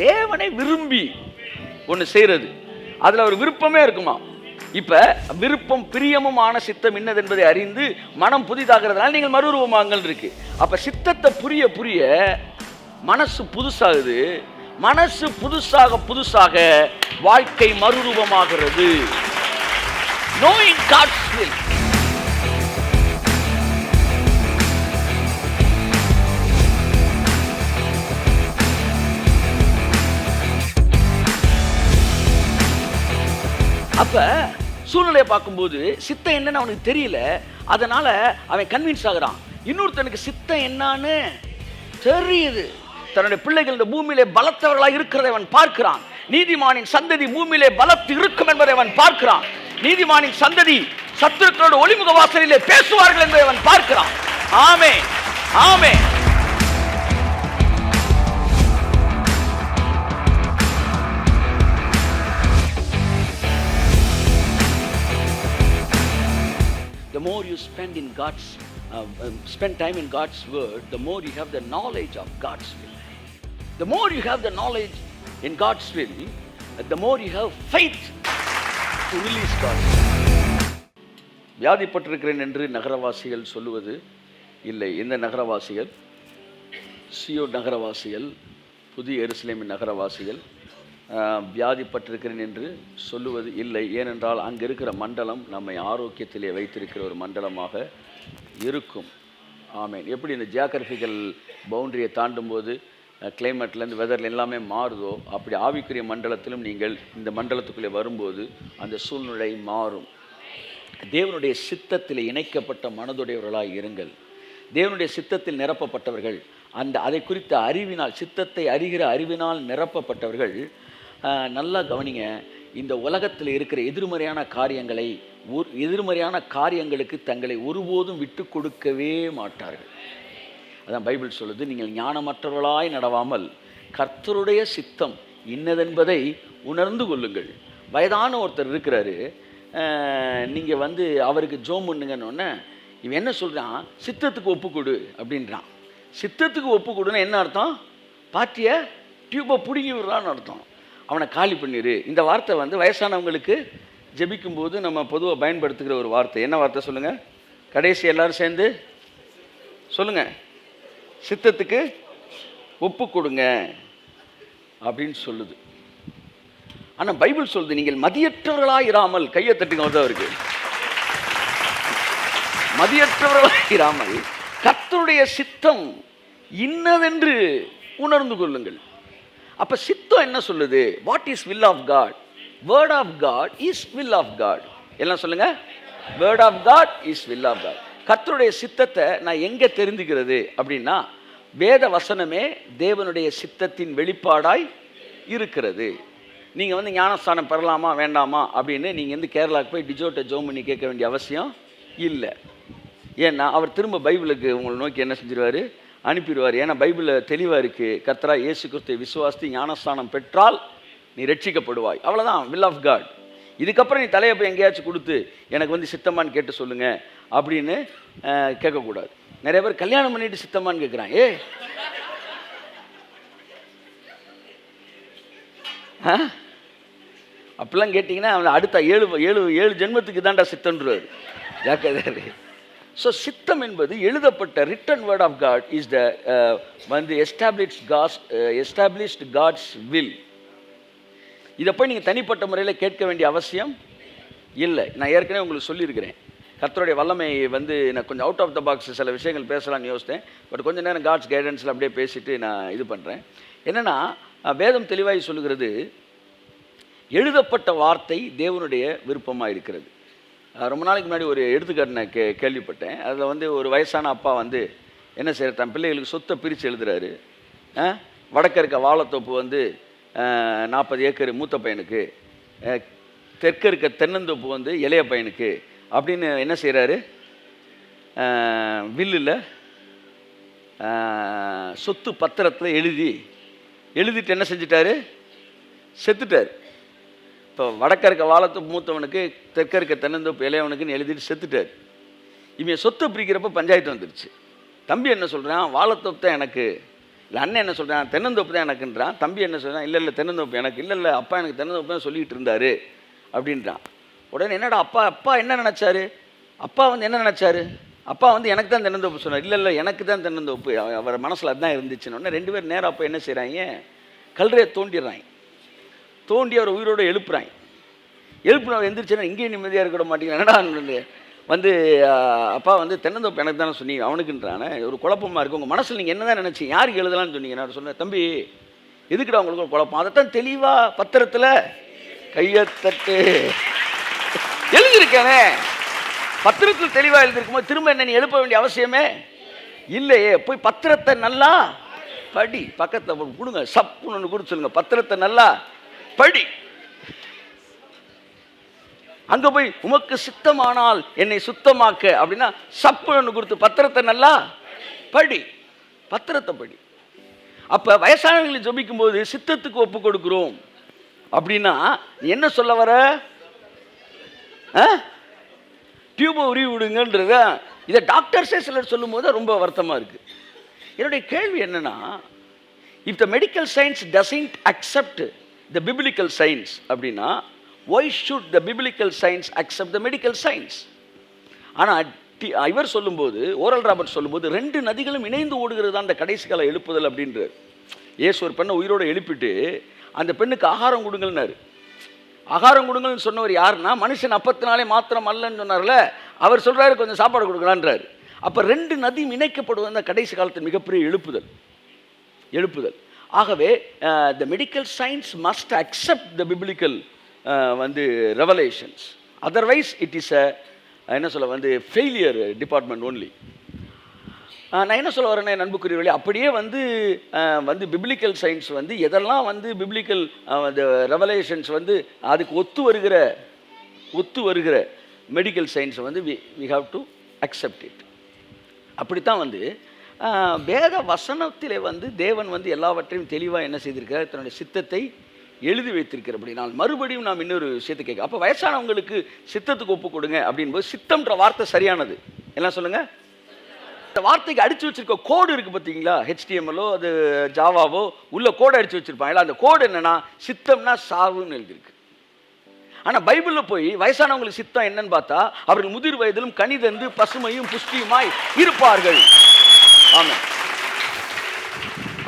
தேவனை விரும்பி ஒன்று செய்கிறது, அதில் ஒரு விருப்பமே இருக்குமா. இப்போ விருப்பம் பிரியமுமான சித்தம் இன்னது என்பதை அறிந்து மனம் புதிதாகிறதுனால நீங்கள் மறுரூபமாங்கள் இருக்கு. அப்போ சித்தத்தை புரிய புரிய மனசு புதுசாகுது. மனசு புதுசாக புதுசாக வாழ்க்கை மறுரூபமாகிறது. Knowing God's will. அப்ப சூழ்நிலையை பார்க்கும்போது சித்தம் என்னன்னு அவனுக்கு தெரியல, அதனால அவன் கன்வின்ஸ் ஆகுறான். இன்னொருத்தனுக்கு சித்தம் என்னன்னு தெரியுது. தன்னுடைய பிள்ளைகள் இந்த பூமியிலே பலத்தவர்களாக இருக்கிறதை அவன் பார்க்கிறான். நீதிமானின் சந்ததி பூமியிலே பலத்து இருக்கும் என்பதை அவன் பார்க்கிறான். நீதிமானின் சந்ததி சத்துருக்களோட ஒளிமுக வாசலிலே பேசுவார்கள் என்பதை அவன் பார்க்கிறான். ஆமென், ஆமென். The more you spend time in God's word, the more you have the knowledge of God's will. The more you have the knowledge in God's will, the more you have faith to release God's will. வியாதிப்பட்டிருக்கிறேன் என்று நகரவாசிகள் சொல்லுவது இல்லை. இந்த நகரவாசிகள், Zion நகரவாசிகள், புதிய எருசலேமின் நகரவாசிகள் வியாதிப்பட்டிருக்கிறேன் என்று சொல்லுவது இல்லை. ஏனென்றால் அங்கே இருக்கிற மண்டலம் நம்மை ஆரோக்கியத்திலே வைத்திருக்கிற ஒரு மண்டலமாக இருக்கும். ஆமென். எப்படி இந்த ஜியாகிரபிக்கல் பவுண்டரியை தாண்டும் போது கிளைமேட்லேருந்து வெதரில் எல்லாமே மாறுதோ, அப்படி ஆவிக்குரிய மண்டலத்திலும் நீங்கள் இந்த மண்டலத்துக்குள்ளே வரும்போது அந்த சூழ்நிலை மாறும். தேவனுடைய சித்தத்தில் இணைக்கப்பட்ட மனதுடையவர்களாக இருங்கள். தேவனுடைய சித்தத்தில் நிரப்பப்பட்டவர்கள், அதை குறித்த அறிவினால், சித்தத்தை அறிகிற அறிவினால் நிரப்பப்பட்டவர்கள். நல்லா கவனிங்க, இந்த உலகத்தில் இருக்கிற எதிர்மறையான காரியங்களுக்கு தங்களை ஒருபோதும் விட்டு கொடுக்கவே மாட்டார்கள். அதான் பைபிள் சொல்லுது, நீங்கள் ஞானமற்றவர்களாய் நடவாமல் கர்த்தருடைய சித்தம் இன்னதென்பதை உணர்ந்து கொள்ளுங்கள். வயதான ஒருத்தர் இருக்கிறாரு, நீங்கள் அவருக்கு ஜோம் பண்ணுங்கன்னொன்னே இவன் என்ன சொல்கிறான், சித்தத்துக்கு ஒப்புக்கொடு அப்படின்றான். சித்தத்துக்கு ஒப்புக்கொடுன்னு என்ன அர்த்தம்? பாட்டியை டியூப்பை பிடுங்கி விடுறான்னு அர்த்தம். அவனை காலி பண்ணிடு. இந்த வார்த்தை வயசானவங்களுக்கு ஜெபிக்கும்போது நம்ம பொதுவாக பயன்படுத்துகிற ஒரு வார்த்தை. என்ன வார்த்தை சொல்லுங்கள்? கடைசி எல்லாரும் சேர்ந்து சொல்லுங்கள், சித்தத்துக்கு ஒப்பு கொடுங்க அப்படின்னு சொல்லுது. ஆனால் பைபிள் சொல்லுது, நீங்கள் மதியற்றவர்களாக இராமல், கையை தட்டுங்க அவருக்கு, மதியற்றவர்களாக இராமல் கர்த்தருடைய சித்தம் இன்னதென்று உணர்ந்து கொள்ளுங்கள். அப்போ சித்தம் என்ன சொல்லுது? What is will of God? Word of God is will of God. எல்லாம் சொல்லுங்க, word of God is will of God. கர்த்தருடைய சித்தத்தை நான் எங்கே தெரிந்துக்கிறது அப்படின்னா, வேத வசனமே தேவனுடைய சித்தத்தின் வெளிப்பாடாய் இருக்கிறது. நீங்கள் ஞானஸ்தானம் பெறலாமா வேண்டாமா அப்படின்னு நீங்கள் கேரளாவுக்கு போய் டிஜோட்டை ஜோம் பண்ணி கேட்க வேண்டிய அவசியம் இல்லை. ஏன்னா அவர் திரும்ப பைபிளுக்கு உங்களை நோக்கி என்ன செஞ்சிருவார்? அனுப்பிடுவார். ஏன்னா பைபிளில் தெளிவாக இருக்குது, கர்த்தராகிய இயேசு கிறிஸ்துவை விசுவாசித்து ஞானஸ்தானம் பெற்றால் நீ ரட்சிக்கப்படுவாய். அவ்வளோதான் வில் ஆஃப் காட். இதுக்கப்புறம் நீ தலையை போய் எங்கேயாச்சும் கொடுத்து எனக்கு சித்தமான்னு கேட்டு சொல்லுங்கள் அப்படின்னு கேட்கக்கூடாது. நிறைய பேர் கல்யாணம் பண்ணிட்டு சித்தமான்னு கேட்குறான். அப்படிலாம் கேட்டிங்கன்னா அவன் அடுத்த ஏழு ஜென்மத்துக்கு தான்டா சித்தன்றார். ஜாக்கிரதை. ஸோ சித்தம் என்பது எழுதப்பட்ட written word of God is the established God's will. இதை போய் நீங்கள் தனிப்பட்ட முறையில் கேட்க வேண்டிய அவசியம் இல்லை. நான் ஏற்கனவே உங்களுக்கு சொல்லியிருக்கிறேன், கர்த்தருடைய வல்லமை நான் கொஞ்சம் அவுட் ஆஃப் த பாக்ஸ் சில விஷயங்கள் பேசலாம்னு யோசித்தேன். பட் கொஞ்சம் நேரம் காட்ஸ் கைடன்ஸில் அப்படியே பேசிட்டு நான் இது பண்ணுறேன். என்னென்னா, வேதம் தெளிவாய் சொல்லுகிறது, எழுதப்பட்ட வார்த்தை தேவனுடைய விருப்பமாக இருக்கிறது. ரொம்ப நாளைக்கு முன்னாடி ஒரு எடுத்துக்காட்டு நான் கேள்விப்பட்டேன். அதில் ஒரு வயசான அப்பா என்ன செய்கிற, தன் பிள்ளைகளுக்கு சொத்தை பிரித்து எழுதுறாரு. வடக்க இருக்க வாழைத்தோப்பு 40 ஏக்கர் மூத்த பையனுக்கு, தெற்க இருக்க தென்னந்தோப்பு இளைய பையனுக்கு அப்படின்னு என்ன செய்கிறாரு, வில்லில் சொத்து பத்திரத்தில் எழுதிட்டு என்ன செஞ்சிட்டாரு, செத்துட்டார். இப்போ வடக்க இருக்க வாழைத்தோப்பு மூத்தவனுக்கு, தெற்க இருக்க தென்னந்தோப்பு இளையவனுக்குன்னு எழுதிட்டு செத்துட்டார். இவன் சொத்தை பிரிக்கிறப்ப பஞ்சாயத்து வந்துடுச்சு. தம்பி என்ன சொல்கிறான், வாழைத்தோப்பு தான் எனக்கு, இல்லை அண்ணன் என்ன சொல்கிறான், தென்னந்தோப்பு தான் எனக்குன்றான். தம்பி என்ன சொல்கிறான், இல்லை தென்னந்தோப்பு எனக்கு இல்லை அப்பா எனக்கு தென்னந்தோப்பு தான் சொல்லிகிட்டு இருந்தார் அப்படின்றான். உடனே என்னடா அப்பா என்ன நினச்சாரு, அப்பா வந்து என்ன நினச்சாரு, அப்பா வந்து எனக்கு தான் தென்னந்தோப்பு சொன்னார். இல்லை எனக்கு தான் தென்னந்தோப்பு, அவர் மனசில் அதுதான் இருந்துச்சுன்னு. உடனே 2 பேர் நேரம் அப்போ என்ன செய்கிறாங்க, கல்றையை தோண்டிடுறாங்க. தோண்டி அவர் உயிரோடு எழுப்புறாங்க. எழுப்புன அவர் எந்திரிச்சுன்னா இங்கேயும் நிம்மதியாக இருக்க மாட்டேங்க, என்னடா வந்து அப்பா வந்து தென்னந்தோப்பு எனக்கு தானே சொன்னீங்க அவனுக்குன்றானே, ஒரு குழப்பமாக இருக்குது. உங்கள் மனசில் நீங்கள் என்ன தான் நினச்சி யாருக்கு எழுதலான்னு சொன்னீங்க. நான் சொன்னேன், தம்பி எதுக்குடா உங்களுக்கு ஒரு குழப்பம், அதைத்தான் தெளிவாக பத்திரத்தில் கையத்தட்டு எழுதியிருக்கேனே. பத்திரத்தில் தெளிவாக எழுதியிருக்கும்போது திரும்ப என்ன நீ எழுப்ப வேண்டிய அவசியமே இல்லையே. போய் பத்திரத்தை நல்லா படி, பக்கத்தில் கொடுங்க, சப்புன்னு ஒன்று கொடுத்து சொல்லுங்க, பத்திரத்தை நல்லா படி. அங்கே போய் உமக்கு சித்தமானால் என்னை சுத்தமாக்க அப்படின்னா சப்புன்னு ஒன்று கொடுத்து பத்திரத்தை நல்லா படி, பத்திரத்தை படி. அப்போ வயசானவங்களை ஜெபிக்கும் போது சித்தத்துக்கு ஒப்பு கொடுக்குறோம் அப்படின்னா என்ன சொல்ல வர, டியூபை உருவி விடுங்கன்றத இதை டாக்டர்ஸே சிலர் சொல்லும் போது ரொம்ப வருத்தமாக இருக்குது. என்னுடைய கேள்வி என்னன்னா, if the medical science doesn't accept the biblical science அப்படின்னா why should the biblical science accept the medical science? ஆனால் இவர் சொல்லும்போது, ஓரல் ராபர்ட் சொல்லும்போது 2 நதிகளும் இணைந்து ஓடுகிறது தான் அந்த கடைசி கால எழுப்புதல் அப்படின்றார். ஏசு ஒரு பெண்ணை உயிரோடு எழுப்பிட்டு அந்த பெண்ணுக்கு ஆகாரம் கொடுங்கள்னாரு. ஆகாரம் கொடுங்கள்னு சொன்னவர் யாருன்னா, மனுஷன் அப்பத்தினாலே மாத்திரம் அல்லன்னு சொன்னார்ல, அவர் சொல்கிறாரு கொஞ்சம் சாப்பாடு கொடுக்கலான்றாரு. அப்போ 2 நதியும் இணைக்கப்படுவது அந்த கடைசி காலத்தில் மிகப்பெரிய எழுப்புதல். ஆகவே the medical science must accept the biblical வந்து ரெவலேஷன்ஸ், அதர்வைஸ் இட் இஸ் என்ன சொல்ல வந்து ஃபெயிலியர் டிபார்ட்மெண்ட் ஓன்லி. நான் என்ன சொல்ல வரேன்னா நண்புக்குரியவர்களே, அப்படியே வந்து பிப்ளிக்கல் சயின்ஸ் வந்து எதெல்லாம் வந்து பிப்ளிக்கல் ரெவலேஷன்ஸ் வந்து அதுக்கு ஒத்து வருகிற மெடிக்கல் சயின்ஸை வந்து we have to accept it. அப்படித்தான் வந்து வேத வசனத்திலே வந்து தேவன் வந்து எல்லாவற்றையும் தெளிவாக என்ன செய்திருக்கிறார், தன்னுடைய சித்தத்தை எழுதி வைத்திருக்கிற. அப்படினால் மறுபடியும் நாம் இன்னொரு விஷயத்தை கேட்க, அப்போ வயசானவங்களுக்கு சித்தத்துக்கு ஒப்பு கொடுங்க அப்படின்போது சித்தம்ன்ற வார்த்தை சரியானது. எல்லாம் சொல்லுங்க. இந்த வார்த்தைக்கு அடிச்சு வச்சிருக்க கோடு இருக்கு பார்த்தீங்களா, HTMLோ அது ஜாவாவோ உள்ள கோடு அடிச்சு வச்சிருப்பாங்களா, அந்த கோடு என்னன்னா சித்தம்னா சாவுன்னு எழுதியிருக்கு. ஆனால் பைபிளில் போய் வயசானவங்களுக்கு சித்தம் என்னன்னு பார்த்தா, அவர்கள் முதிர் வயதிலும் கனிதந்து பசுமையும் புஷ்டியுமாய் இருப்பார்கள். ஆமாம்.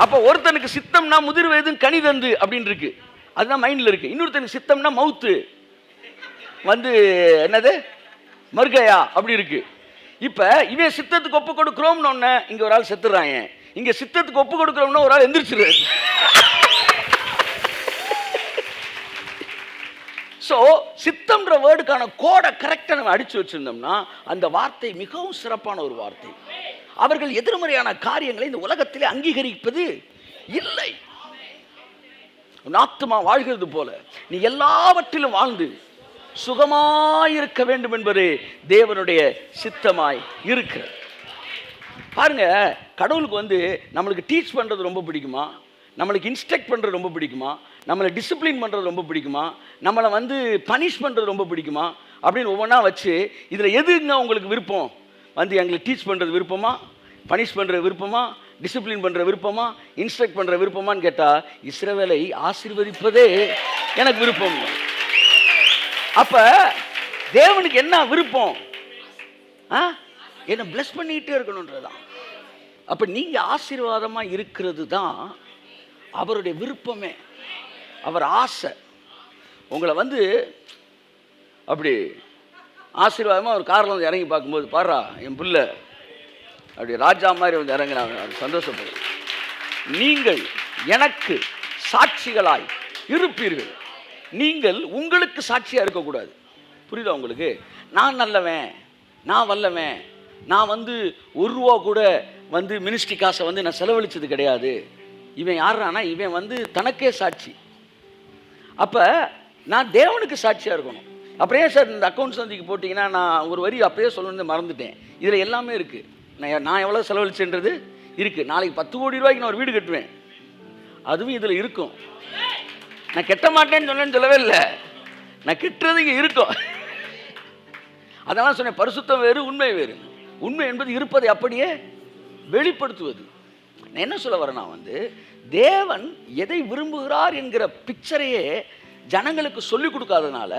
அப்போ ஒருத்தனுக்கு சித்தம்னா முதிர் வயதும் கனிதந்து அப்படின்னு இருக்கு, அதுதான் மைண்டில் இருக்கு. இன்னொருத்தனுக்கு சித்தம்னா மவுத்து வந்து என்னது மர்கையா அப்படி இருக்கு. இப்போ இவன் சித்தத்துக்கு ஒப்பு கொடுக்குறோம்னு ஒன்று இங்கே ஒரு ஆள் செத்துறாங்க, இங்கே சித்தத்துக்கு ஒப்பு கொடுக்குறோம்னா ஒரு ஆள் எந்திரிச்சிருவாரு. ஸோ சித்தம்ன்ற வேர்டுக்கான கோடை கரெக்டாக நம்ம அடித்து வச்சுருந்தோம்னா அந்த வார்த்தை மிகவும் சிறப்பான ஒரு வார்த்தை. அவர்கள் எதிர்மறையான காரியங்களை இந்த உலகத்திலே அங்கீகரிப்பது இல்லை. ஆத்துமா வாழ்கிறது போல நீ எல்லாவற்றிலும் வாழ்ந்து சுகமாயிருக்க வேண்டும் என்பதே தேவனுடைய சித்தமாய் இருக்கிறது. பாருங்க, கடவுளுக்கு வந்து நம்மளுக்கு டீச் பண்ணுறது ரொம்ப பிடிக்குமா, நம்மளுக்கு இன்ஸ்ட்ரக்ட் பண்ணுறது ரொம்ப பிடிக்குமா, நம்மளை டிசிப்ளின் பண்ணுறது ரொம்ப பிடிக்குமா, நம்மளை வந்து பனிஷ் பண்ணுறது ரொம்ப பிடிக்குமா அப்படின்னு ஒவ்வொன்றா வச்சு இதில் எதுங்க உங்களுக்கு விருப்பம், வந்து எங்களுக்கு டீச் பண்ணுறது விருப்பமா, பனிஷ் பண்ணுற விருப்பமா, டிசிப்ளின் பண்ணுற விருப்பமா, இன்ஸ்ட்ரக்ட் பண்ணுற விருப்பமான்னு கேட்டால் இஸ்ரவேலை ஆசீர்வதிப்பதே எனக்கு விருப்பம். அப்போ தேவனுக்கு என்ன விருப்பம், என்னை பிளஸ் பண்ணிக்கிட்டே இருக்கணுன்றதான். அப்போ நீங்கள் ஆசீர்வாதமாக இருக்கிறது தான் அவருடைய விருப்பமே, அவர் ஆசை. உங்களை வந்து அப்படி ஆசீர்வாதமாக ஒரு காரில் வந்து இறங்கி பார்க்கும்போது, பாரா என் பிள்ளை அப்படி ராஜா மாதிரி வந்து இறங்கினாங்க, சந்தோஷப்படும். நீங்கள் எனக்கு சாட்சிகளாய் இருப்பீர்கள். நீங்கள் உங்களுக்கு சாட்சியாக இருக்கக்கூடாது. புரியுதா உங்களுக்கு? நான் நல்லவன், நான் வல்லவன், நான் வந்து ₹1 கூட வந்து மினிஸ்ட்ரி காசை வந்து நான் செலவழித்தது கிடையாது. இவன் யாரானா இவன் வந்து தனக்கே சாட்சி. அப்போ நான் தேவனுக்கு சாட்சியாக இருக்கணும். அப்புறம் ஏன் சார் இந்த அக்கௌண்ட் சந்திக்கு போட்டிங்கன்னா நான் ஒரு வரி அப்பயே சொல்லணும்னு மறந்துட்டேன். இதில் எல்லாமே இருக்குது. நான் எவ்வளோ செலவழிச்சுன்றது இருக்குது. நாளைக்கு 10 கோடி ரூபாய்க்கு நான் ஒரு வீடு கட்டுவேன், அதுவும் இதில் இருக்கும். நான் கெட்ட மாட்டேன்னு சொன்னேன்னு சொல்லவே இல்லை, நான் கிட்டுறது இங்கே இருக்கும். அதெல்லாம் சொன்னேன், பரிசுத்தம் வேறு உண்மை வேறு. உண்மை என்பது இருப்பதை அப்படியே வெளிப்படுத்துவது. நான் என்ன சொல்ல வரேன்னா தேவன் எதை விரும்புகிறார் என்கிற பிக்சரையே ஜனங்களுக்கு சொல்லிக் கொடுக்காதனால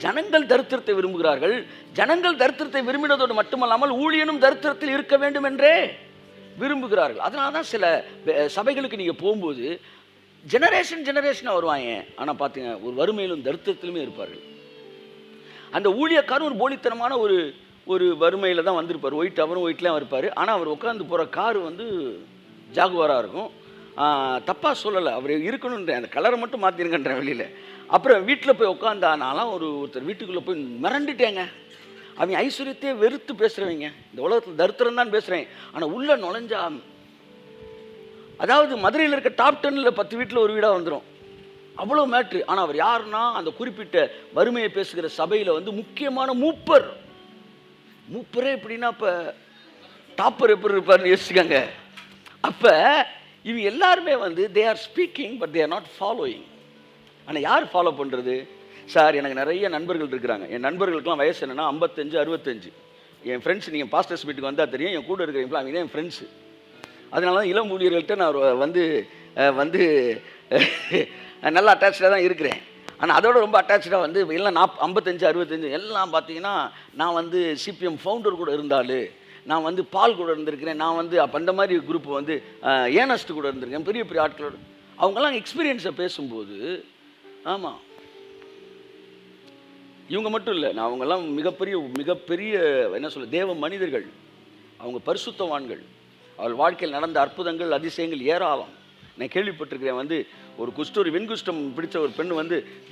ஜனங்கள் தரித்திரத்தை விரும்புகிறார்கள். ஜனங்கள் தரித்திரத்தை விரும்பினதோடு மட்டுமல்லாமல் ஊழியனும் தரித்திரத்தில் இருக்க வேண்டும் என்றே விரும்புகிறார்கள். அதனால தான் சில சபைகளுக்கு நீங்கள் போகும்போது ஜெனரேஷனாக வருவாங்க, ஆனால் பார்த்தீங்க ஒரு வறுமையிலும் தரித்திரத்திலுமே இருப்பார்கள். அந்த ஊழியக்காரன் ஒரு போலித்தனமான ஒரு வறுமையில் தான் வந்திருப்பார். அவரும் ஒயிட்லாம் இருப்பார். ஆனால் அவர் உட்காந்து போகிற காரு ஜாகுவாராக இருக்கும். தப்பாக சொல்லலை, அவர் இருக்கணுன்ற அந்த கலரை மட்டும் மாற்றிருங்கன்ற வெளியில். அப்புறம் வீட்டில் போய் உட்காந்தானாலாம் ஒருத்தர் வீட்டுக்குள்ளே போய் மிரண்டுட்டேங்க. அவங்க ஐஸ்வர்யத்தையே வெறுத்து பேசுகிறவங்க, இந்த உலகத்தில் தரித்திரம் தான் பேசுகிறேன். ஆனால் உள்ளே நுழைஞ்சா அதாவது மதுரையில் இருக்க டாப் 10ல் 10 வீட்டில் ஒரு வீடாக வந்துடும், அவ்வளோ மேட்ரு. ஆனால் அவர் யாருன்னா அந்த குறிப்பிட்ட வறுமையை பேசுகிற சபையில் முக்கியமான மூப்பரே எப்படின்னா இப்போ டாப்பர் எப்படி இருப்பார்னு யோசிச்சுக்காங்க. அப்போ இவங்க எல்லாருமே they are speaking but they are not following. ஆனால் யார் ஃபாலோ பண்ணுறது? சார், எனக்கு நிறைய நண்பர்கள் இருக்கிறாங்க. என் நண்பர்களுக்கெல்லாம் வயசு என்னென்னா 55, 65. என் ஃப்ரெண்ட்ஸ், நீங்கள் பாஸ்டர்ஸ் வீட்டுக்கு வந்தால் தெரியும், என் கூட இருக்கிறீங்களா அவங்க தான் என் ஃப்ரெண்ட்ஸு. அதனால தான் இளம் ஊழியர்கள்ட்ட நான் நல்லா அட்டாச்சாக தான் இருக்கிறேன். ஆனால் அதோட ரொம்ப அட்டாச்சாக எல்லாம் 55, 65 எல்லாம் பார்த்தீங்கன்னா நான் சிபிஎம் ஃபவுண்டர் கூட இருந்தாலும், நான் பால் கூட இருந்திருக்கிறேன், நான் அப்போ அந்த மாதிரி குரூப் ஏனஸ்ட் கூட இருந்திருக்கேன், பெரிய பெரிய ஆட்களோடு. அவங்கெல்லாம் எக்ஸ்பீரியன்ஸை பேசும்போது ஆமாம் இவங்க மட்டும் இல்லை, நான் அவங்கெல்லாம் மிகப்பெரிய என்ன சொல்ல தேவ மனிதர்கள், அவங்க பரிசுத்தவான்கள், அவள் வாழ்க்கையில் நடந்த அற்புதங்கள் அதிசயங்கள் ஏராளம். நான் கேள்விப்பட்டிருக்கிறேன். ஒரு குஷ்டோரி வெண்குஷ்டம் பிடிச்ச ஒரு பெண்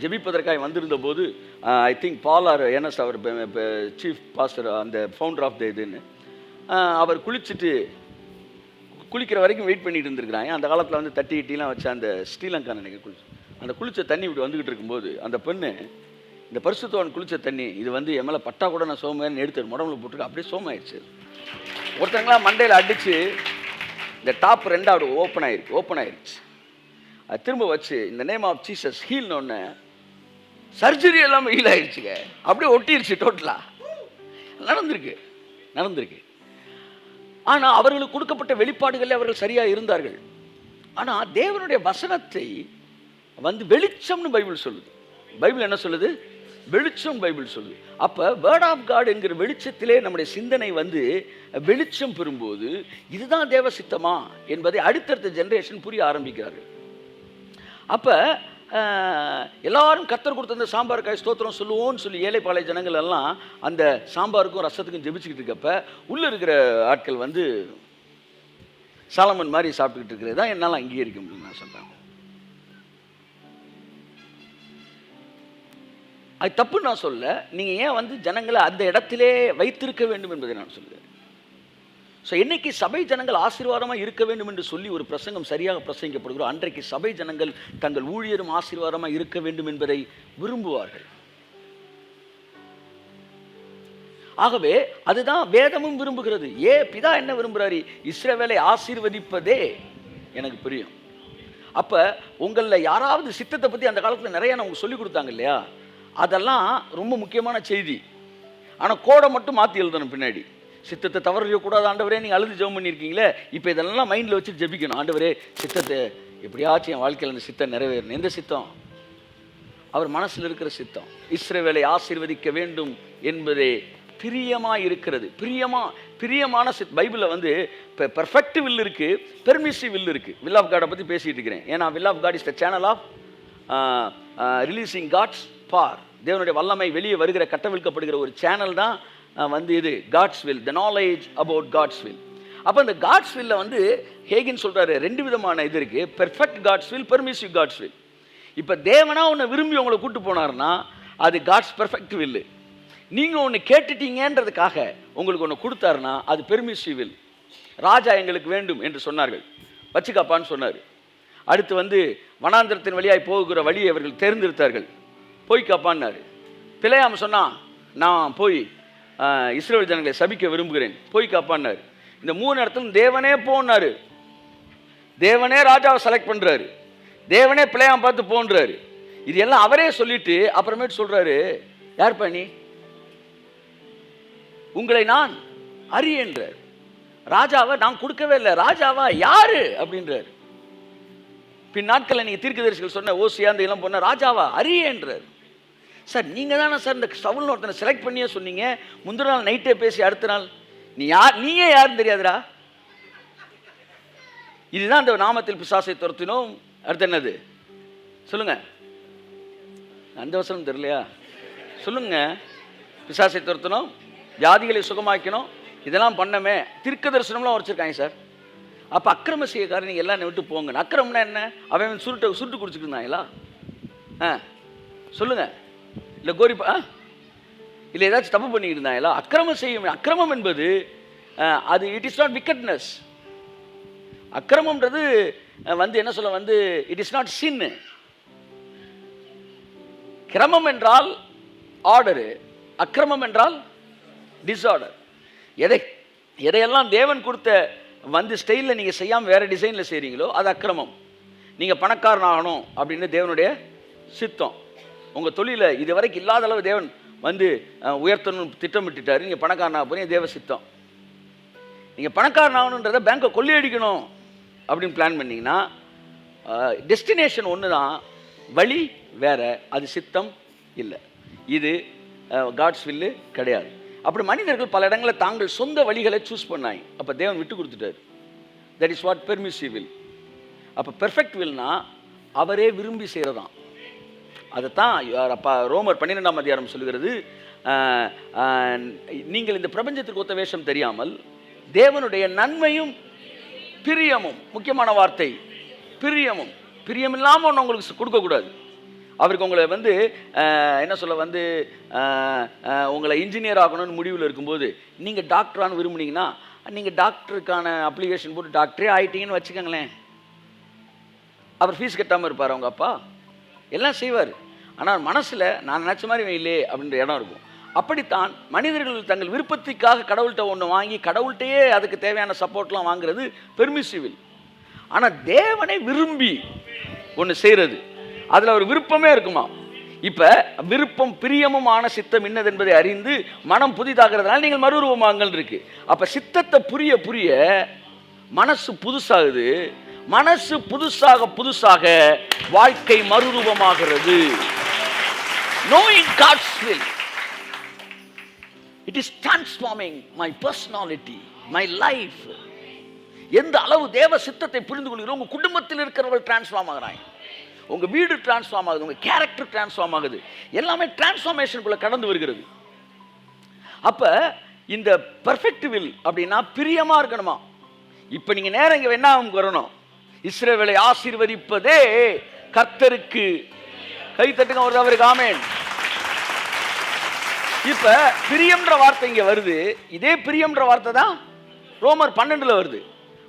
ஜெபிப்பதற்காக வந்திருந்த போது, I think Paul R NS அவர் சீஃப் பாஸ்டர், அந்த ஃபவுண்டர் ஆஃப் த இதுன்னு, அவர் குளிக்கிற வரைக்கும் வெயிட் பண்ணிட்டு இருந்திருக்கிறாங்க. அந்த காலத்தில் தட்டி கிட்டிலாம் வச்சு அந்த ஸ்ரீலங்கா நினைக்க அந்த குளிச்ச தண்ணி இப்படி வந்துக்கிட்டு இருக்கும்போது அந்த பெண்ணு, இந்த பரிசுத்தவான் குளிச்ச தண்ணி இது என் மேலே பட்டா கூட நான் சோமையான்னு எடுத்து உடம்புல போட்டுருக்கு, அப்படியே சோமாயிடுச்சு. ஒருத்தங்களாம் மண்டையில் அடித்து இந்த டாப் 2 ஓப்பன் ஆயிடுச்சு. அது திரும்ப வச்சு இந்த நேம் ஆஃப் ஜீசஸ் ஹீல்னோடனே சர்ஜரி எல்லாமே ஹீல் ஆயிடுச்சுங்க, அப்படியே ஒட்டிடுச்சு. டோட்டலாக நடந்திருக்கு. ஆனால் அவர்களுக்கு கொடுக்கப்பட்ட வெளிப்பாடுகளில் அவர்கள் சரியாக இருந்தார்கள். ஆனால் தேவனுடைய வசனத்தை வெளிச்சம்னு பைபிள் சொல்லுது. பைபிள் என்ன சொல்லுது? வெளிச்சம் பைபிள் சொல்லுது. அப்போ வேர்ட் ஆஃப் காட் என்கிற வெளிச்சத்திலே நம்முடைய சிந்தனை வெளிச்சம் பெறும்போது இதுதான் தேவ சித்தமா என்பதை அடுத்தடுத்த ஜெனரேஷன் புரிய ஆரம்பிக்கிறார்கள். அப்போ எல்லாரும் கர்த்தர் கொடுத்த அந்த சாம்பாருக்காய் ஸ்தோத்திரம் சொல்லுவோன்னு சொல்லி ஏழைப்பாளைய ஜனங்கள் எல்லாம் அந்த சாம்பாருக்கும் ரசத்துக்கும் ஜெபிச்சுக்கிட்டு இருக்கப்ப உள்ளே இருக்கிற ஆட்கள் சாலமன் மாதிரி சாப்பிட்டுக்கிட்டு இருக்கிறது தான் என்னால் அங்கீகரிக்க முடியும் நான் சொல்கிறேன். அது தப்புன்னு நான் சொல்ல, நீங்கள் ஏன் ஜனங்களை அந்த இடத்திலே வைத்திருக்க வேண்டும் என்பதை நான் சொல்லுவேன். ஸோ என்னைக்கு சபை ஜனங்கள் ஆசீர்வாதமாக இருக்க வேண்டும் என்று சொல்லி ஒரு பிரசங்கம் சரியாக பிரசங்கிக்கப்படுகிறோம், அன்றைக்கு சபை ஜனங்கள் தங்கள் ஊழியரும் ஆசீர்வாதமாக இருக்க வேண்டும் என்பதை விரும்புவார்கள். ஆகவே அதுதான் வேதமும் விரும்புகிறது. பிதா என்ன விரும்புகிறாரு? இஸ்ரவேலை ஆசீர்வதிப்பதே எனக்கு பிரியம். அப்போ உங்களில் யாராவது சித்தத்தை பற்றி அந்த காலத்தில் நிறைய நமக்கு சொல்லி கொடுத்தாங்க இல்லையா, அதெல்லாம் ரொம்ப முக்கியமான செய்தி. ஆனால் கோடை மட்டும் மாற்றி எழுதணும் பின்னாடி. சித்தத்தை தவறக்கூடாது ஆண்டவரே, நீங்கள் அழுது ஜெபம் பண்ணியிருக்கீங்களே, இப்போ இதெல்லாம் மைண்டில் வச்சு ஜெபிக்கணும். ஆண்டவரே, சித்தத்தை எப்படியாச்சும் என் வாழ்க்கையில் அந்த சித்தம் நிறைவேறணும். எந்த சித்தம்? அவர் மனசில் இருக்கிற சித்தம். இஸ்ரவேலை ஆசீர்வதிக்க வேண்டும் என்பதே பிரியமாக இருக்கிறது. பிரியமான பைபிளில் இப்போ பெர்ஃபெக்ட் வில் இருக்குது, பெர்மிசிவ் வில் இருக்குது. வில் ஆஃப் காடை பற்றி பேசிகிட்டு இருக்கிறேன். ஏன்னா will of God is the channel of releasing God's power. தேவனுடைய வல்லமை வெளியே வருகிற கட்டவிழ்க்கப்படுகிற ஒரு சேனல் தான் இது God's will, the knowledge about God's will. அப்போ இந்த காட்ஸ் வில்ல ஹேகின் சொல்கிறாரு 2 விதமான இது இருக்குது, perfect God's will, permissive God's will. இப்போ தேவனா உன்னை விரும்பி உங்களை கூட்டு போனார்னா அது காட்ஸ் பெர்ஃபெக்ட் வில்லு. நீங்கள் ஒன்று கேட்டுட்டீங்கன்றதுக்காக உங்களுக்கு ஒன்று கொடுத்தாருன்னா அது பெர்மிசிவ் வில். ராஜா எங்களுக்கு வேண்டும் என்று சொன்னார்கள், வச்சுக்காப்பான்னு சொன்னார். அடுத்து வனாந்திரத்தின் வழியாய் போகிற வழியை அவர்கள் தேர்ந்தெடுத்தார்கள், போய் காப்பான்னாரு. பிழையாம சொன்னான், நான் போய் இஸ்ரவேல் ஜனங்களை சபிக்க விரும்புகிறேன், போய் காப்பான்னாரு. இந்த 3 இடத்துல தேவனே போனாரு. தேவனே ராஜாவை செலக்ட் பண்ணுறாரு, தேவனே பிழையாம பார்த்து போன்றாரு. இது எல்லாம் அவரே சொல்லிட்டு அப்புறமேட்டு சொல்கிறாரு, யார் பண்ணி உங்களை நான் அறியேன்றார். ராஜாவை நான் கொடுக்கவே இல்லை. ராஜாவா யாரு அப்படின்றார். பின் நாட்களில் நீங்கள் தீர்க்கதரிசிகள் சொன்ன ஓசியா அந்த இளம் பொண்ண ராஜாவா அறியேன்றார். சார் நீங்கள் தானே சார் இந்த சவுல்னு ஒருத்தனை செலக்ட் பண்ணியே சொன்னீங்க, முந்தின நாள் நைட்டே பேசி அடுத்த நாள் நீயே யாருன்னு தெரியாதுடா. இதுதான் அந்த நாமத்தில் பிசாசை துரத்தினோம். அடுத்து என்னது சொல்லுங்க, அந்த வசனம் தெரியலையா? சொல்லுங்க. பிசாசை துரத்தணும், வியாதிகளை சுகமாக்கணும், இதெல்லாம் பண்ணமே. தீர்க்க தரிசனம்லாம் வச்சிருக்காங்க சார். அப்போ அக்கிரம செய்யக்காரன் நீங்கள் எல்லாம் விட்டு போங்க. அக்கிரமம்னா என்ன? அவன் சுருட்டு குடிச்சிட்டு இருந்தாங்களா? சொல்லுங்க. இல்லை கோரிப்பா இல்லை ஏதாச்சும் தப்பு பண்ணிக்கிட்டு இருந்தாங்களா? அக்கிரமம் செய்யும். அக்கிரமம் என்பது அது இட் இஸ் நாட் விக்கட்னஸ். அக்கிரமம்ன்றது என்ன சொல்ல இட் இஸ் நாட் சின். கிரமம் என்றால் ஆர்டரு, அக்கிரமம் என்றால் டிஸார்டர். எதையெல்லாம் தேவன் கொடுத்த ஸ்டைலில் நீங்கள் செய்யாமல் வேறு டிசைனில் செய்கிறீங்களோ அது அக்கிரமம். நீங்கள் பணக்காரன் ஆகணும் அப்படின்னு தேவனுடைய சித்தம். உங்கள் தொழிலை இது வரைக்கும் இல்லாத அளவு தேவன் உயர்த்தணும்னு திட்டமிட்டுட்டார். நீங்கள் பணக்காரன் ஆக போகிறீங்க, தேவ சித்தம். நீங்கள் பணக்காரன் ஆகணுன்றதை பேங்கை கொள்ளையடிக்கணும் அப்படின்னு பிளான் பண்ணிங்கன்னா டெஸ்டினேஷன் ஒன்று தான், வழி வேற, அது சித்தம் இல்லை. இது காட்ஸ் வில்லு கிடையாது. அப்படி மனிதர்கள் பல இடங்களில் தாங்கள் சொந்த வழிகளை சூஸ் பண்ணாங்க. அப்போ தேவன் விட்டு கொடுத்துட்டார். That is what permissive will. அப்போ பெர்ஃபெக்ட் வில்னா அவரே விரும்பி செய்கிறதான். அதைத்தான் அப்போ ரோமர் 12ஆம் அதிகாரம் சொல்லுகிறது, நீங்கள் இந்த பிரபஞ்சத்திற்கு ஒத்த வேஷம் தெரியாமல் தேவனுடைய நன்மையும் பிரியமும், முக்கியமான வார்த்தை பிரியமும், பிரியம் இல்லாமல் ஒன்று உங்களுக்கு கொடுக்கக்கூடாது. அவருக்கு உங்களை என்ன சொல்ல உங்களை இன்ஜினியர் ஆகணும்னு முடிவில் இருக்கும்போது நீங்கள் டாக்டரானு விரும்புனீங்கன்னா நீங்கள் டாக்டருக்கான அப்ளிகேஷன் போட்டு டாக்டரே ஆகிட்டீங்கன்னு வச்சுக்கோங்களேன். அவர் ஃபீஸ் கட்டாமல் இருப்பார், அவங்க அப்பா எல்லாம் செய்வார். ஆனால் மனசில் நான் நினச்ச மாதிரி இல்லையே அப்படின்ற இடம் இருக்கும். அப்படித்தான் மனிதர்கள் தங்கள் விருப்பத்துக்காக கடவுள்கிட்ட ஒன்று வாங்கி கடவுள்கிட்டையே அதுக்கு தேவையான சப்போர்ட்லாம் வாங்குறது பெர்மிசிவில். ஆனால் தேவனை விரும்பி ஒன்று செய்கிறது, அதில் ஒரு விருப்பமே இருக்குமா. இப்போ விருப்பம் பிரியமுமான சித்தம் இன்னது என்பதை அறிந்து மனம் புதிதாகிறதுனால நீங்கள் மறுரூபமாங்கள் இருக்கு. அப்போ சித்தத்தை புரிய புரிய மனசு புதுசாகுது. மனசு புதுசாக புதுசாக வாழ்க்கை மறுரூபமாகிறது. Knowing God's will, it is transforming my personality, my life. எந்த அளவு தேவ சித்தத்தை புரிந்து கொள்கிறோம், உங்கள் குடும்பத்தில் இருக்கிறவர்கள் டிரான்ஸ்ஃபார்ம் ஆகிறாங்க, உங்கள் வீடு டிரான்ஸ்ஃபார்ம் ஆகுது, உங்கள் கேரக்டர் டிரான்ஸ்ஃபார்ம் ஆகுது, எல்லாமே டிரான்ஸ்ஃபார்மேஷனுக்குள்ள கடந்து வருகிறது. அப்போ இந்த பெர்ஃபெக்ட் வில் அப்படின்னா பிரியமாக இருக்கணுமா. இப்போ நீங்கள் நேரம் இங்கே என்ன வரணும், இஸ்ரவேலை ஆசீர்வதிப்பதே கர்த்தருக்கு. கை தட்டுங்க ஒரு அவருக்கு ஆமென். இப்ப பிரியம்ன்ற வார்த்தை இங்க வருது. இதே பிரியம்ன்ற வார்த்தை தான் ரோமர் 12 வருது.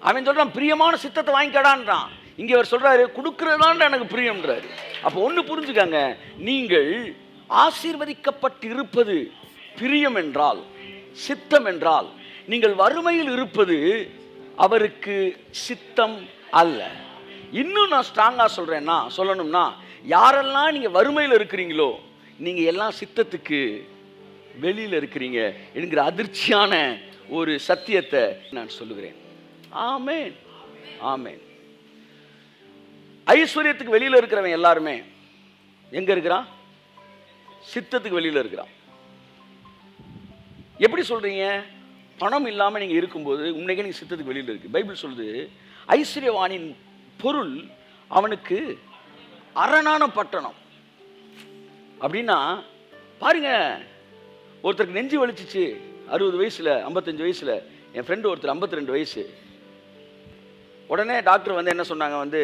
அவன் சொல்றான் பிரியமான சித்தத்தை வாங்கிக்கடான்றான். இங்க அவர் சொல்றாரு கொடுக்கறதான்ற எனக்கு பிரியம்ன்றாரு. அப்போ ஒன்று புரிஞ்சுக்காங்க, நீங்கள் ஆசீர்வதிக்கப்பட்டு இருப்பது பிரியம் என்றால், சித்தம் என்றால், நீங்கள் வறுமையில் இருப்பது அவருக்கு சித்தம் அல்ல. இன்னும் நான் ஸ்ட்ராங்கா சொல்றேன்னா சொல்லணும்னா, யாரெல்லாம் நீங்க வறுமையில் இருக்கிறீங்களோ நீங்க எல்லாம் சித்தத்துக்கு வெளியில் இருக்கிறீங்க என்கிற அதிர்ச்சியான ஒரு சத்தியத்தை நான் சொல்லுகிறேன். ஆமென், ஆமென். ஐஸ்வர்யத்துக்கு வெளியில் இருக்கிறவன் எல்லாருமே எங்க இருக்கிறான்? சித்தத்துக்கு வெளியில் இருக்கிறான். எப்படி சொல்றீங்க? பணம் இல்லாமல் நீங்க இருக்கும்போது உண்மைக்கே நீங்க சித்தத்துக்கு வெளியில் இருக்கு. பைபிள் சொல்லுது, ஐஸ்வர்யவானின் பொருள் அவனுக்கு அரணான பட்டணம். அப்படின்னா பாருங்க, ஒருத்தருக்கு நெஞ்சு வலிச்சிச்சு 60 வயசுல, 55 வயசுல. என் ஃப்ரெண்டு ஒருத்தர் 52 வயசு. உடனே டாக்டர் என்ன சொன்னாங்க,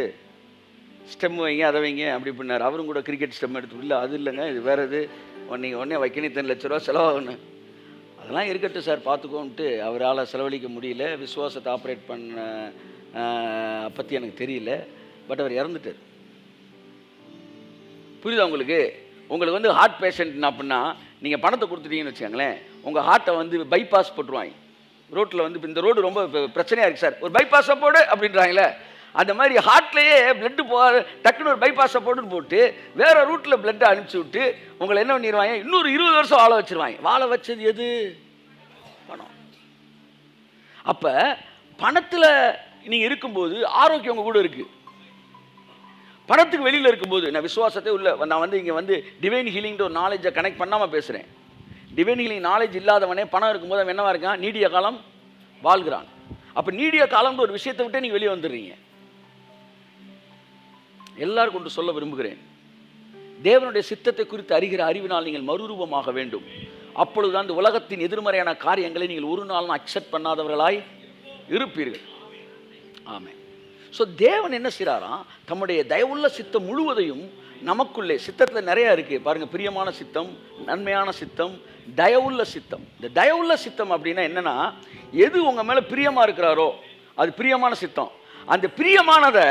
ஸ்டெம் வைங்க, அதை வைங்க அப்படி பண்ணார். அவரும் கூட கிரிக்கெட் ஸ்டெம் எடுத்து, இல்லை அது இல்லைங்க, இது வேறு இது, நீங்கள் உடனே வைக்கணும், இத்தனை லட்ச ரூபா செலவாகணும். அதெல்லாம் இருக்கட்டும் சார் பார்த்துக்கோன்ட்டு அவரால் செலவழிக்க முடியல. விசுவாசத்தை ஆப்ரேட் பண்ண பற்றி எனக்கு தெரியல. பட் அவர் இறந்துட்டார். புரியுதா உங்களுக்கு? உங்களுக்கு ஹார்ட் பேஷண்ட் அப்படின்னா நீங்கள் பணத்தை கொடுத்துட்டீங்கன்னு வச்சுக்கோங்களேன், உங்கள் ஹார்ட்டை பைபாஸ் போட்டுருவாங்க. ரோட்டில் இப்போ இந்த ரோடு ரொம்ப பிரச்சனையாக இருக்குது சார், ஒரு பைபாஸை போடு அப்படின்றாங்களே, அந்த மாதிரி ஹார்ட்லேயே பிளட்டு டக்குன்னு ஒரு பைபாஸை போட்டு வேறு ரூட்டில் பிளட்டை அனுப்பிச்சி விட்டு உங்களை என்ன பண்ணிடுவாங்க, இன்னொரு 20 வருஷம் வாழ வச்சுருவாங்க. வாழ வச்சது எது? பணம். அப்போ பணத்தில் நீங்கள் இருக்கும்போது ஆரோக்கியம் உங்கள் கூட இருக்குது. பணத்துக்கு வெளியில் இருக்கும்போது நான் விசுவாசத்தை நான் வந்து இங்கே வந்து டிவைன் ஹீலிங்ன்ற ஒரு நாலேஜை கனெக்ட் பண்ணாமல் பேசுகிறேன். டிவைன் ஹீலிங் நாலேஜ் இல்லாதவனே பணம் இருக்கும்போது அவன் என்னவா இருக்கான்? நீடிய காலம் வாழ்கிறான். அப்போ நீடிய காலம்ன்ற ஒரு விஷயத்தை விட்டே நீங்கள் வெளியே வந்துடுறீங்க. எல்லாரும் கொண்டு சொல்ல விரும்புகிறேன், தேவனுடைய சித்தத்தை குறித்து அறிகிற அறிவினால் நீங்கள் மறுரூபமாக வேண்டும். அப்பொழுதுதான் இந்த உலகத்தின் எதிர்மறையான காரியங்களை நீங்கள் ஒரு நாளும் அக்செப்ட் பண்ணாதவர்களாய் இருப்பீர்கள். ஆமென். ஸோ தேவன் என்ன செய்கிறாராம்? தம்முடைய தயவுள்ள சித்தம் முழுவதையும் நமக்குள்ளே, சித்தத்தில் நிறையா இருக்குது பாருங்கள், பிரியமான சித்தம், நன்மையான சித்தம், தயவுள்ள சித்தம். இந்த தயவுள்ள சித்தம் அப்படின்னா என்னென்னா, எது உங்கள் மேலே பிரியமாக இருக்கிறாரோ அது பிரியமான சித்தம். அந்த பிரியமானதை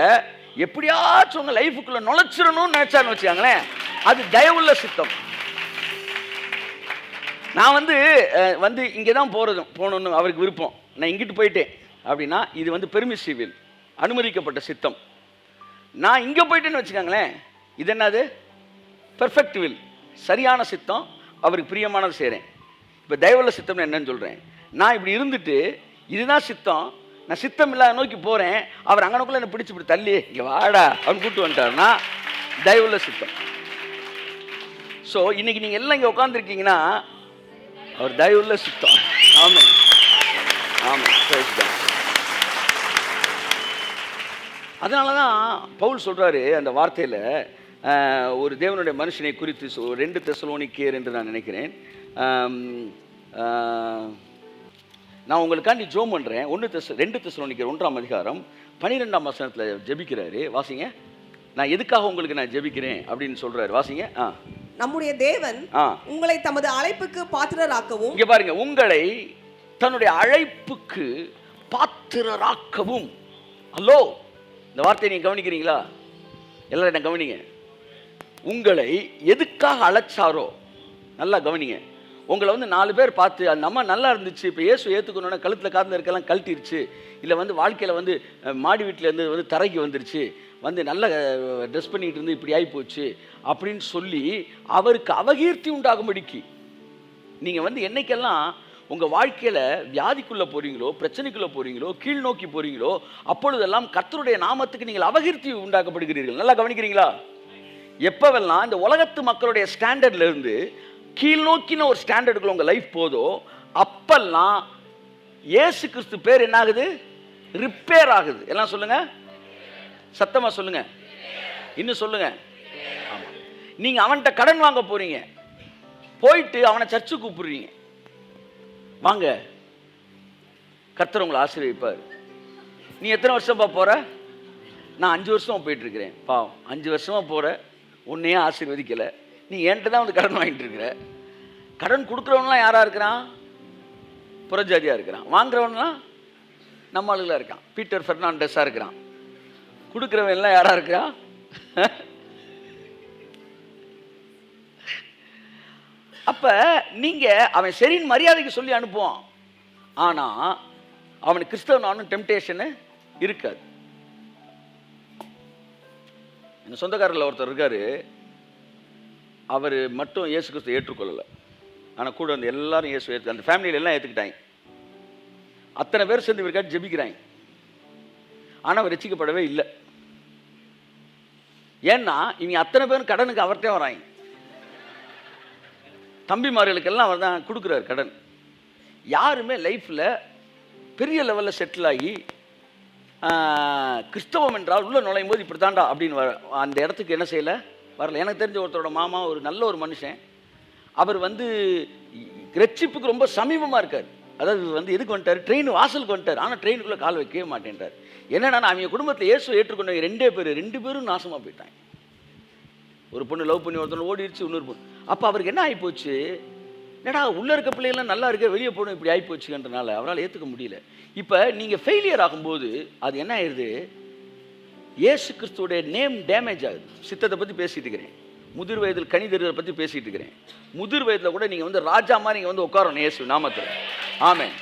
எப்படியாச்சும் உங்கள் லைஃபுக்குள்ளே நுழைச்சிடணும்னு நினச்சான்னு வச்சுக்காங்களேன், அது தயவுள்ள சித்தம். நான் வந்து இங்கே தான் போகணுன்னு அவருக்கு விருப்பம், நான் இங்கிட்டு போயிட்டேன் அப்படின்னா இது வந்து பெர்மிசிவில், அனுமதிக்கப்பட்ட சித்தம். நான் இங்கே போயிட்டேன்னு வச்சுக்காங்களேன், இது என்னது? பெர்ஃபெக்ட் வில், சரியான சித்தம், அவருக்கு பிரியமானது செய்கிறேன். இப்போ தயவுள்ள சித்தம்னு என்னன்னு சொல்கிறேன், நான் இப்படி இருந்துட்டு இதுதான் சித்தம், நான் சித்தம் இல்லாத நோக்கி போகிறேன், அவர் அங்கனக்குள்ளே என்னை பிடிச்சி இப்படி தள்ளி இங்கே வாடா அப்படின்னு கூப்பிட்டு வந்துட்டாருன்னா தயவுள்ள சித்தம். ஸோ இன்னைக்கு நீங்கள் எல்லாம் இங்கே உட்காந்துருக்கீங்கன்னா அவர் தயவுள்ள சித்தம். ஆமாம் ஆமாம். அதனால தான் பவுல் சொல்கிறாரு அந்த வார்த்தையில், ஒரு தேவனுடைய மனுஷனை குறித்து 2 தெசலோனிக்கேயர் என்று நான் நினைக்கிறேன். நான் உங்களுக்காண்டி ஜோம் பண்ணுறேன். 2 தெசலோனிக்கேயர் 1ஆம் அதிகாரம் 12ஆம் வசனத்தில் ஜெபிக்கிறாரு. வாசிங்க. நான் எதுக்காக உங்களுக்கு நான் ஜெபிக்கிறேன் அப்படின்னு சொல்கிறாரு. வாசிங்க. நம்முடைய தேவன் உங்களை தமது அழைப்புக்கு பாத்திரராக்கவும், இங்கே பாருங்க, உங்களை தன்னுடைய அழைப்புக்கு பாத்திரராக்கவும். ஹலோ, இந்த வார்த்தையை நீங்கள் கவனிக்கிறீங்களா? எல்லாரும் என்ன கவனிங்க. உங்களை எதுக்காக அழைச்சாரோ நல்லா கவனிங்க. உங்களை வந்து 4 பேர் பார்த்து அந்த அம்மா நல்லா இருந்துச்சு, இப்போ இயேசு ஏற்றுக்கணுன்னா கழுத்தில் கார்ந்து இருக்கலாம் கழட்டிருச்சு, இல்லை வந்து வாழ்க்கையில் வந்து மாடி வீட்டிலேருந்து வந்து தரைக்கு வந்துருச்சு, வந்து நல்ல ட்ரெஸ் பண்ணிகிட்டு இருந்து இப்படி ஆகி போச்சு அப்படின்னு சொல்லி அவருக்கு அவகீர்த்தி உண்டாகும்படிக்கு நீங்கள் வந்து என்னைக்கெல்லாம் உங்கள் வாழ்க்கையில் வியாதிக்குள்ளே போகிறீங்களோ, பிரச்சனைக்குள்ளே போகிறீங்களோ, கீழ் நோக்கி போகிறீங்களோ, அப்பொழுதெல்லாம் கர்த்தருடைய நாமத்துக்கு நீங்கள் அவகீர்த்தி உண்டாக்கப்படுகிறீர்கள். நல்லா கவனிக்கிறீங்களா? எப்போவெல்லாம் இந்த உலகத்து மக்களுடைய ஸ்டாண்டர்ட்லேருந்து கீழ் நோக்கின ஒரு ஸ்டாண்டர்டுக்குள்ள உங்கள் லைஃப் போதோ அப்பெல்லாம் இயேசு கிறிஸ்து பேர் என்ன ஆகுது? ரிப்பேர் ஆகுது. எல்லாம் சொல்லுங்க, சத்தமாக சொல்லுங்க, இன்னும் சொல்லுங்க. ஆமாம். நீங்கள் அவன்கிட்ட கடன் வாங்க போகிறீங்க, போயிட்டு அவனை சர்ச்சுக்கு கூப்பிடுறீங்க, வாங்க கர்த்தர் உங்களை ஆசீர்வதிப்பார். நீ எத்தனை வருஷமா போகிற? நான் 5 வருஷமாக போயிட்டுருக்கிறேன். பாவம், 5 வருஷமாக போகிற, உன்னையே ஆசீர்வதிக்கலை. நீ என்கிட்ட தான் வந்து கடன் வாங்கிட்டு இருக்கிற. கடன் கொடுக்குறவன்லாம் யாராக இருக்கிறான்? புறஜாதியாக இருக்கிறான். வாங்குறவன்லாம் நம்ம ஆளுகளாக இருக்கான், பீட்டர் ஃபெர்னாண்டஸாக இருக்கிறான். கொடுக்குறவன் எல்லாம் யாராக இருக்கிறான்? அப்போ நீங்கள் அவன் சரின்னு மரியாதைக்கு சொல்லி அனுப்புவான், ஆனால் அவனுக்கு கிறிஸ்தவனானும் டெம்டேஷனு இருக்காது. என் சொந்தக்காரர்கள் ஒருத்தர் இருக்கார், அவர் மட்டும் இயேசு கிறிஸ்துவை ஏற்றுக்கொள்ளலை, ஆனால் கூட வந்து எல்லாரும் இயேசு ஏற்று, அந்த ஃபேமிலியில் எல்லாம் ஏற்றுக்கிட்டாங்க. அத்தனை பேர் சேர்ந்து இவருக்காட்டி ஜெபிக்கிறாங்க, ஆனால் அவர் ரட்சிக்கப்படவே இல்லை. ஏன்னா இவங்க அத்தனை பேரும் கடனுக்கு அவர்கிட்டே வராங்க. தம்பிமார்களுக்கெல்லாம் அவர் தான் கொடுக்குறாரு கடன். யாருமே லைஃப்பில் பெரிய லெவலில் செட்டில் ஆகி கிறிஸ்தவம் என்றால் உள்ளே நுழையும் போது இப்படி தாண்டா அப்படின்னு அந்த இடத்துக்கு என்ன செய்யலை, வரல. எனக்கு தெரிஞ்ச ஒருத்தரோட மாமா ஒரு நல்ல ஒரு மனுஷன், அவர் வந்து ரட்சிப்புக்கு ரொம்ப சமீபமாக இருக்கார். அதாவது வந்து எதுக்கு வந்துட்டார்? ட்ரெயின் வாசலுக்கு வந்துட்டார், ஆனால் ட்ரெயினுக்குள்ளே கால் வைக்கவே மாட்டேன்றார். என்னன்னா அவங்க குடும்பத்தில் இயேசு ஏற்றுக்கொண்டவங்க 2 பேரும் நாசமாக போயிட்டாங்க. ஒரு பொண்ணு லவ் பண்ணி ஒருத்தனை ஓடிடுச்சு, இன்னொரு பொண்ணு. அப்போ அவருக்கு என்ன ஆகிப்போச்சு? என்னடா உள்ளே இருக்க பிள்ளைகள்லாம் நல்லா இருக்க, வெளியே போகணும், இப்படி ஆகிப்போச்சுன்றனால அவரால் ஏற்றுக்க முடியல. இப்போ நீங்கள் ஃபெயிலியர் ஆகும்போது அது என்ன ஆயிடுது? இயேசு கிறிஸ்துவோடைய நேம் டேமேஜ் ஆகுது. சித்தத்தை பற்றி பேசிகிட்டு இருக்கிறேன், முதிர் வயதில் கனி தருவதை பற்றி பேசிகிட்டு இருக்கிறேன். முதிர் வயதில் கூட நீங்கள் வந்து ராஜா மாதிரி நீங்கள் வந்து உட்காரணும் இயேசு நாமத்தில். ஆமென்.